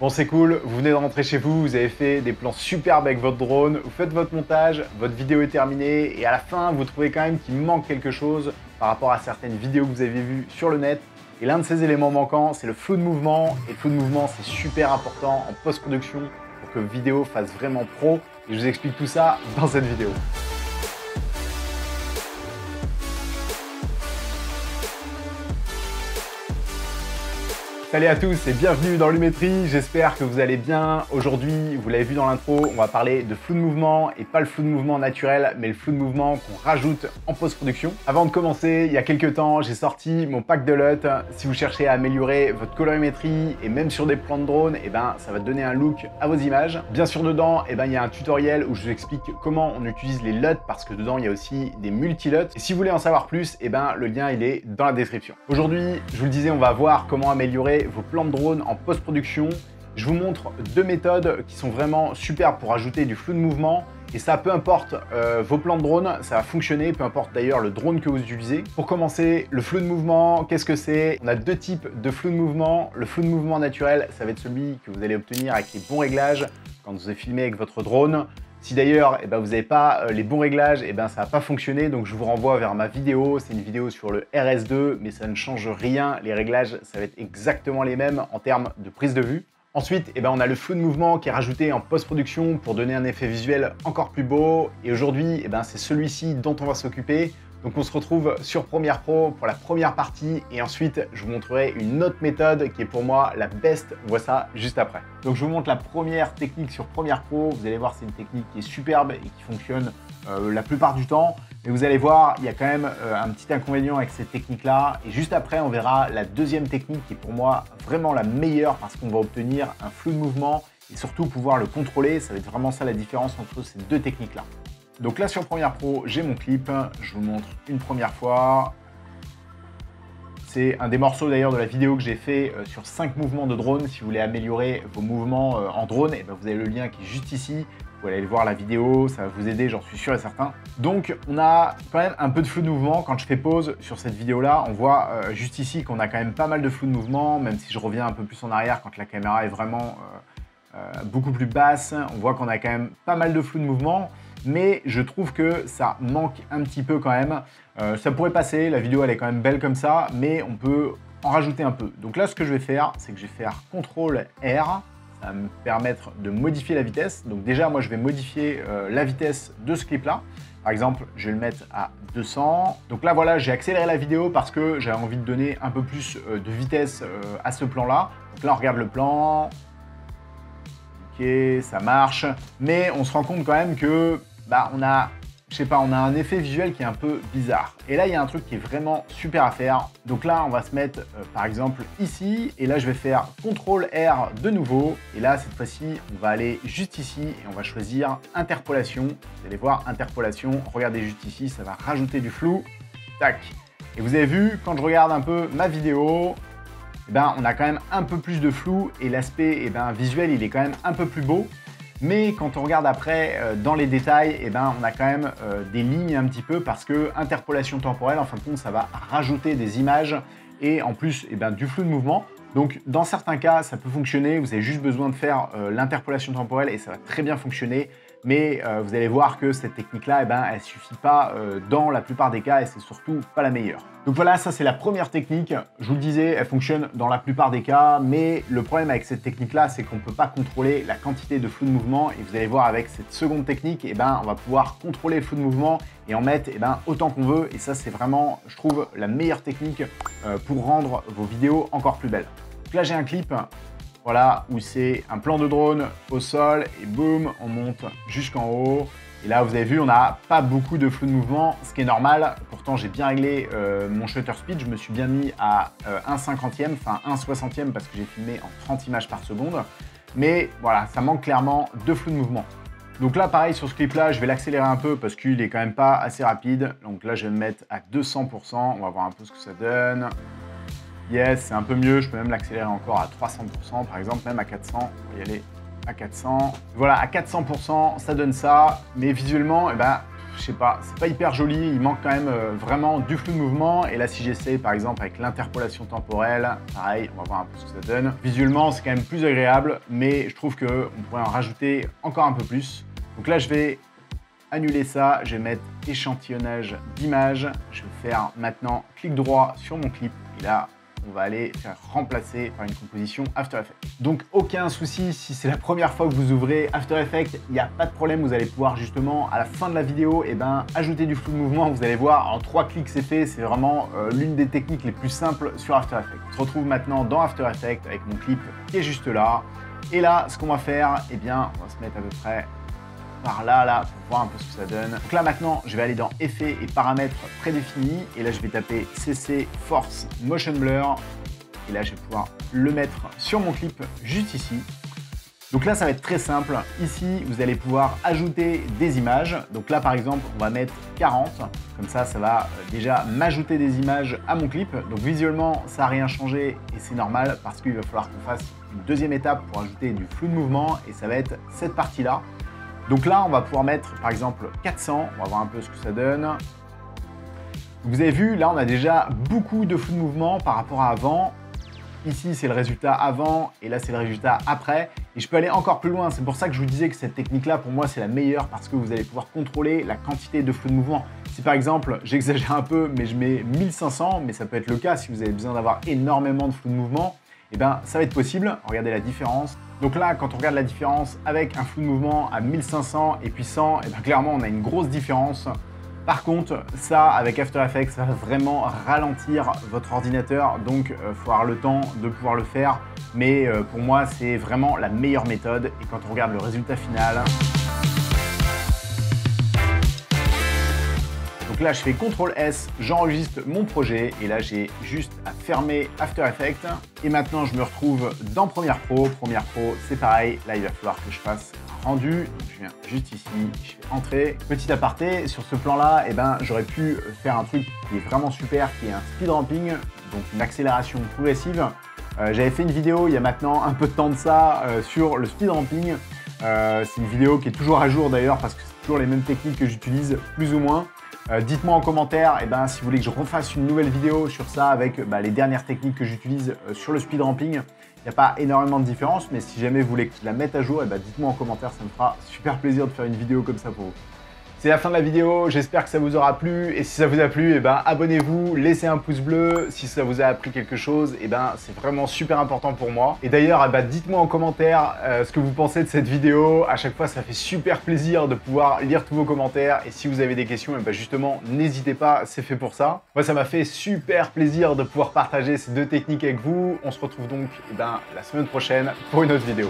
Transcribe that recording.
Bon, c'est cool, vous venez de rentrer chez vous, vous avez fait des plans superbes avec votre drone, vous faites votre montage, votre vidéo est terminée et à la fin, vous trouvez quand même qu'il manque quelque chose par rapport à certaines vidéos que vous avez vues sur le net. Et l'un de ces éléments manquants, c'est le flou de mouvement. Et le flou de mouvement, c'est super important en post-production pour que votre vidéo fasse vraiment pro. Et je vous explique tout ça dans cette vidéo. Salut à tous et bienvenue dans Lumetri, j'espère que vous allez bien. Aujourd'hui, vous l'avez vu dans l'intro, on va parler de flou de mouvement et pas le flou de mouvement naturel, mais le flou de mouvement qu'on rajoute en post-production. Avant de commencer, il y a quelques temps, j'ai sorti mon pack de LUT. Si vous cherchez à améliorer votre colorimétrie et même sur des plans de drone, ça va donner un look à vos images. Bien sûr, dedans, il y a un tutoriel où je vous explique comment on utilise les LUT parce que dedans, il y a aussi des multi-LUT. Et si vous voulez en savoir plus, le lien, il est dans la description. Aujourd'hui, je vous le disais, on va voir comment améliorer vos plans de drone en post-production. Je vous montre deux méthodes qui sont vraiment super pour ajouter du flou de mouvement. Et ça, peu importe vos plans de drone, ça va fonctionner, peu importe d'ailleurs le drone que vous utilisez. Pour commencer, le flou de mouvement, qu'est-ce que c'est? On a deux types de flou de mouvement. Le flou de mouvement naturel, ça va être celui que vous allez obtenir avec les bons réglages quand vous avez filmé avec votre drone. Si d'ailleurs vous n'avez pas les bons réglages, ça ne va pas fonctionner. Donc je vous renvoie vers ma vidéo. C'est une vidéo sur le RS2, mais ça ne change rien. Les réglages, ça va être exactement les mêmes en termes de prise de vue. Ensuite, on a le flou de mouvement qui est rajouté en post-production pour donner un effet visuel encore plus beau. Et aujourd'hui, c'est celui-ci dont on va s'occuper. Donc on se retrouve sur Premiere Pro pour la première partie et ensuite je vous montrerai une autre méthode qui est pour moi la best. On voit ça juste après. Donc je vous montre la première technique sur Premiere Pro. Vous allez voir, c'est une technique qui est superbe et qui fonctionne la plupart du temps. Mais vous allez voir, il y a quand même un petit inconvénient avec cette technique-là. Et juste après, on verra la deuxième technique qui est pour moi vraiment la meilleure parce qu'on va obtenir un flou de mouvement et surtout pouvoir le contrôler. Ça va être vraiment ça la différence entre ces deux techniques-là. Donc là sur Premiere Pro, j'ai mon clip, je vous le montre une première fois. C'est un des morceaux d'ailleurs de la vidéo que j'ai fait sur 5 mouvements de drone. Si vous voulez améliorer vos mouvements en drone, vous avez le lien qui est juste ici. Vous allez aller voir la vidéo, ça va vous aider, j'en suis sûr et certain. Donc on a quand même un peu de flou de mouvement. Quand je fais pause sur cette vidéo-là, on voit juste ici qu'on a quand même pas mal de flou de mouvement, même si je reviens un peu plus en arrière quand la caméra est vraiment beaucoup plus basse. On voit qu'on a quand même pas mal de flou de mouvement. Mais je trouve que ça manque un petit peu quand même. Ça pourrait passer, la vidéo elle est quand même belle comme ça, mais on peut en rajouter un peu. Donc là, ce que je vais faire, c'est que je vais faire CTRL-R. Ça va me permettre de modifier la vitesse. Donc déjà, moi, je vais modifier la vitesse de ce clip-là. Par exemple, je vais le mettre à 200. Donc là, voilà, j'ai accéléré la vidéo parce que j'avais envie de donner un peu plus de vitesse à ce plan-là. Donc là, on regarde le plan. Ok, ça marche. Mais on se rend compte quand même que on a un effet visuel qui est un peu bizarre. Et là, il y a un truc qui est vraiment super à faire. Donc là, on va se mettre, par exemple, ici. Et là, je vais faire CTRL-R de nouveau. Et là, cette fois-ci, on va aller juste ici et on va choisir Interpolation. Vous allez voir, Interpolation. Regardez juste ici, ça va rajouter du flou. Tac. Et vous avez vu, quand je regarde un peu ma vidéo, on a quand même un peu plus de flou. Et l'aspect visuel, il est quand même un peu plus beau. Mais quand on regarde après dans les détails, on a quand même des lignes un petit peu parce que interpolation temporelle, en fin de compte, ça va rajouter des images et en plus du flou de mouvement. Donc dans certains cas, ça peut fonctionner. Vous avez juste besoin de faire l'interpolation temporelle et ça va très bien fonctionner. Mais vous allez voir que cette technique-là, elle ne suffit pas dans la plupart des cas et c'est surtout pas la meilleure. Donc voilà, ça c'est la première technique. Je vous le disais, elle fonctionne dans la plupart des cas, mais le problème avec cette technique-là, c'est qu'on ne peut pas contrôler la quantité de flou de mouvement. Et vous allez voir avec cette seconde technique, on va pouvoir contrôler le flou de mouvement et en mettre autant qu'on veut. Et ça, c'est vraiment, je trouve, la meilleure technique pour rendre vos vidéos encore plus belles. Donc là, j'ai un clip. Voilà, où c'est un plan de drone au sol et boum, on monte jusqu'en haut. Et là, vous avez vu, on n'a pas beaucoup de flou de mouvement, ce qui est normal. Pourtant, j'ai bien réglé mon shutter speed. Je me suis bien mis à 1/50e, enfin 1/60e parce que j'ai filmé en 30 images par seconde. Mais voilà, ça manque clairement de flou de mouvement. Donc là, pareil, sur ce clip-là, je vais l'accélérer un peu parce qu'il est quand même pas assez rapide. Donc là, je vais me mettre à 200%. On va voir un peu ce que ça donne. Yes, c'est un peu mieux, je peux même l'accélérer encore à 300% par exemple, même à 400, on va y aller à 400. Voilà, à 400%, ça donne ça, mais visuellement, je sais pas, c'est pas hyper joli, il manque quand même vraiment du flou de mouvement. Et là, si j'essaie par exemple avec l'interpolation temporelle, pareil, on va voir un peu ce que ça donne. Visuellement, c'est quand même plus agréable, mais je trouve qu'on pourrait en rajouter encore un peu plus. Donc là, je vais annuler ça, je vais mettre échantillonnage d'image. Je vais faire maintenant clic droit sur mon clip et là, on va aller faire remplacer par une composition After Effects. Donc aucun souci, si c'est la première fois que vous ouvrez After Effects, il n'y a pas de problème, vous allez pouvoir justement à la fin de la vidéo ajouter du flou de mouvement. Vous allez voir, en 3 clics c'est fait, c'est vraiment l'une des techniques les plus simples sur After Effects. On se retrouve maintenant dans After Effects avec mon clip qui est juste là. Et là, ce qu'on va faire, on va se mettre à peu près par là, pour voir un peu ce que ça donne. Donc là maintenant, je vais aller dans Effets et Paramètres prédéfinis. Et là, je vais taper CC Force Motion Blur. Et là, je vais pouvoir le mettre sur mon clip juste ici. Donc là, ça va être très simple. Ici, vous allez pouvoir ajouter des images. Donc là, par exemple, on va mettre 40. Comme ça va déjà m'ajouter des images à mon clip. Donc visuellement, ça n'a rien changé et c'est normal parce qu'il va falloir qu'on fasse une deuxième étape pour ajouter du flou de mouvement. Et ça va être cette partie-là. Donc là, on va pouvoir mettre par exemple 400, on va voir un peu ce que ça donne. Vous avez vu, là on a déjà beaucoup de flou de mouvement par rapport à avant. Ici, c'est le résultat avant et là, c'est le résultat après. Et je peux aller encore plus loin. C'est pour ça que je vous disais que cette technique-là, pour moi, c'est la meilleure parce que vous allez pouvoir contrôler la quantité de flou de mouvement. Si par exemple, j'exagère un peu, mais je mets 1500, mais ça peut être le cas si vous avez besoin d'avoir énormément de flou de mouvement, et bien ça va être possible. Regardez la différence. Donc là, quand on regarde la différence avec un flou de mouvement à 1500 et puis 100, et bien clairement, on a une grosse différence. Par contre, ça, avec After Effects, ça va vraiment ralentir votre ordinateur. Donc, il faut avoir le temps de pouvoir le faire. Mais pour moi, c'est vraiment la meilleure méthode. Et quand on regarde le résultat final... Donc là, je fais CTRL S, j'enregistre mon projet et là, j'ai juste à fermer After Effects. Et maintenant, je me retrouve dans Premiere Pro. Premiere Pro, c'est pareil. Là, il va falloir que je fasse un rendu. Donc, je viens juste ici, je fais Entrée. Petit aparté, sur ce plan-là, j'aurais pu faire un truc qui est vraiment super, qui est un speed ramping, donc une accélération progressive. J'avais fait une vidéo il y a maintenant un peu de temps de ça sur le speed ramping. C'est une vidéo qui est toujours à jour d'ailleurs parce que c'est toujours les mêmes techniques que j'utilise, plus ou moins. Dites-moi en commentaire si vous voulez que je refasse une nouvelle vidéo sur ça avec les dernières techniques que j'utilise sur le speed ramping. Il n'y a pas énormément de différence, mais si jamais vous voulez que je la mette à jour, dites-moi en commentaire, ça me fera super plaisir de faire une vidéo comme ça pour vous. C'est la fin de la vidéo, j'espère que ça vous aura plu et si ça vous a plu, abonnez-vous, laissez un pouce bleu si ça vous a appris quelque chose, c'est vraiment super important pour moi. Et d'ailleurs, dites-moi en commentaire ce que vous pensez de cette vidéo. À chaque fois, ça fait super plaisir de pouvoir lire tous vos commentaires et si vous avez des questions, justement, n'hésitez pas, c'est fait pour ça. Moi, ça m'a fait super plaisir de pouvoir partager ces deux techniques avec vous. On se retrouve donc la semaine prochaine pour une autre vidéo.